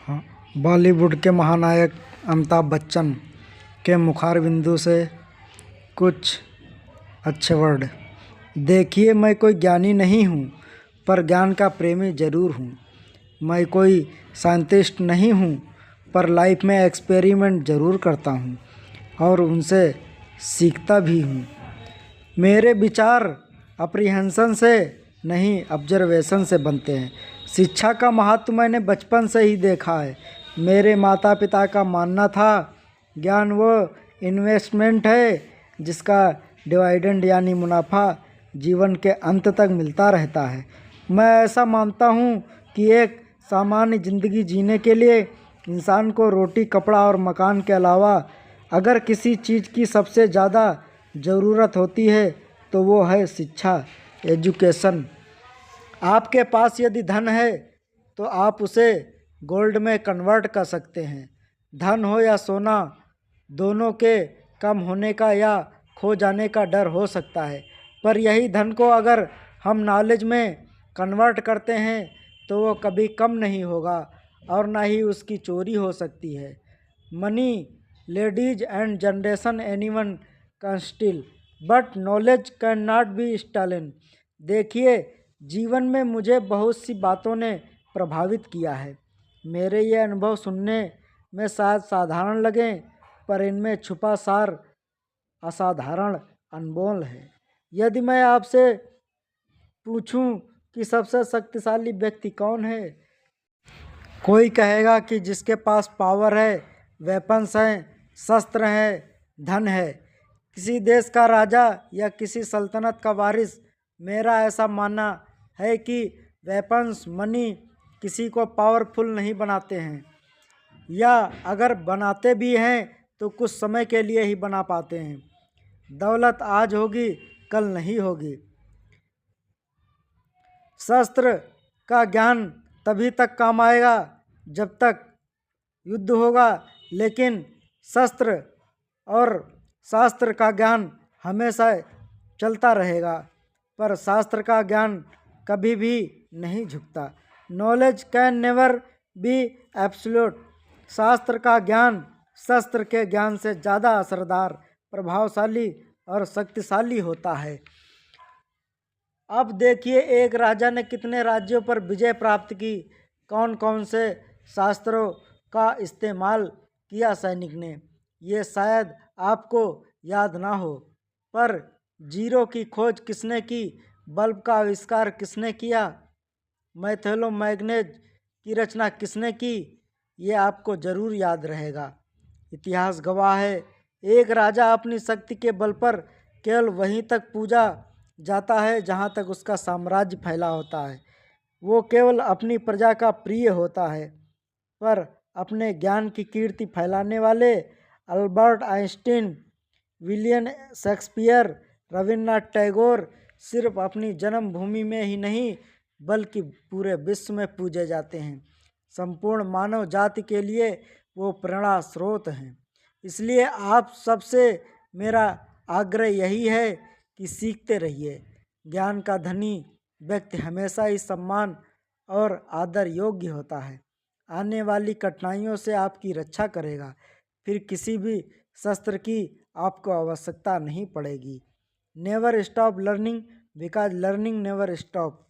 हाँ, बॉलीवुड के महानायक अमिताभ बच्चन के मुखार बिंदु से कुछ अच्छे वर्ड। देखिए, मैं कोई ज्ञानी नहीं हूँ, पर ज्ञान का प्रेमी ज़रूर हूँ। मैं कोई साइंटिस्ट नहीं हूँ, पर लाइफ में एक्सपेरिमेंट ज़रूर करता हूँ और उनसे सीखता भी हूँ। मेरे विचार अप्रीहेंशन से नहीं, ऑब्जर्वेशन से बनते हैं। शिक्षा का महत्व मैंने बचपन से ही देखा है। मेरे माता पिता का मानना था, ज्ञान वो इन्वेस्टमेंट है जिसका डिविडेंड यानी मुनाफा जीवन के अंत तक मिलता रहता है। मैं ऐसा मानता हूँ कि एक सामान्य ज़िंदगी जीने के लिए इंसान को रोटी, कपड़ा और मकान के अलावा अगर किसी चीज़ की सबसे ज़्यादा ज़रूरत होती है तो वो है शिक्षा, एजुकेशन। आपके पास यदि धन है तो आप उसे गोल्ड में कन्वर्ट कर सकते हैं। धन हो या सोना, दोनों के कम होने का या खो जाने का डर हो सकता है, पर यही धन को अगर हम नॉलेज में कन्वर्ट करते हैं तो वो कभी कम नहीं होगा और ना ही उसकी चोरी हो सकती है। Money, ladies and generation anyone can steel, but knowledge can not be stolen. देखिए, जीवन में मुझे बहुत सी बातों ने प्रभावित किया है। मेरे ये अनुभव सुनने में शायद साधारण लगें, पर इनमें छुपा सार असाधारण अनमोल है। यदि मैं आपसे पूछूं कि सबसे शक्तिशाली व्यक्ति कौन है, कोई कहेगा कि जिसके पास पावर है, वेपन्स हैं, शस्त्र हैं, धन है, किसी देश का राजा या किसी सल्तनत का वारिस। मेरा ऐसा मानना है कि वेपन्स, मनी किसी को पावरफुल नहीं बनाते हैं, या अगर बनाते भी हैं तो कुछ समय के लिए ही बना पाते हैं। दौलत आज होगी, कल नहीं होगी। शस्त्र का ज्ञान तभी तक काम आएगा जब तक युद्ध होगा, लेकिन शस्त्र और शास्त्र का ज्ञान हमेशा चलता रहेगा, पर शास्त्र का ज्ञान कभी भी नहीं झुकता। Knowledge can never be absolute. शास्त्र का ज्ञान शस्त्र के ज्ञान से ज़्यादा असरदार, प्रभावशाली और शक्तिशाली होता है। अब देखिए, एक राजा ने कितने राज्यों पर विजय प्राप्त की। कौन कौन से शास्त्रों का इस्तेमाल किया सैनिक ने, ये शायद आपको याद ना हो, पर जीरो की खोज किसने की, बल्ब का आविष्कार किसने किया, मैथेलो मैग्नेज की रचना किसने की, ये आपको ज़रूर याद रहेगा। इतिहास गवाह है, एक राजा अपनी शक्ति के बल पर केवल वहीं तक पूजा जाता है जहाँ तक उसका साम्राज्य फैला होता है। वो केवल अपनी प्रजा का प्रिय होता है, पर अपने ज्ञान की कीर्ति फैलाने वाले Albert Einstein, William Shakespeare, Rabindranath Tagore सिर्फ अपनी जन्मभूमि में ही नहीं बल्कि पूरे विश्व में पूजे जाते हैं। संपूर्ण मानव जाति के लिए वो प्रेरणा स्रोत हैं। इसलिए आप सबसे मेरा आग्रह यही है कि सीखते रहिए। ज्ञान का धनी व्यक्ति हमेशा ही सम्मान और आदर योग्य होता है। आने वाली कठिनाइयों से आपकी रक्षा करेगा, फिर किसी भी शस्त्र की आपको आवश्यकता नहीं पड़ेगी। Never stop learning because learning never stop.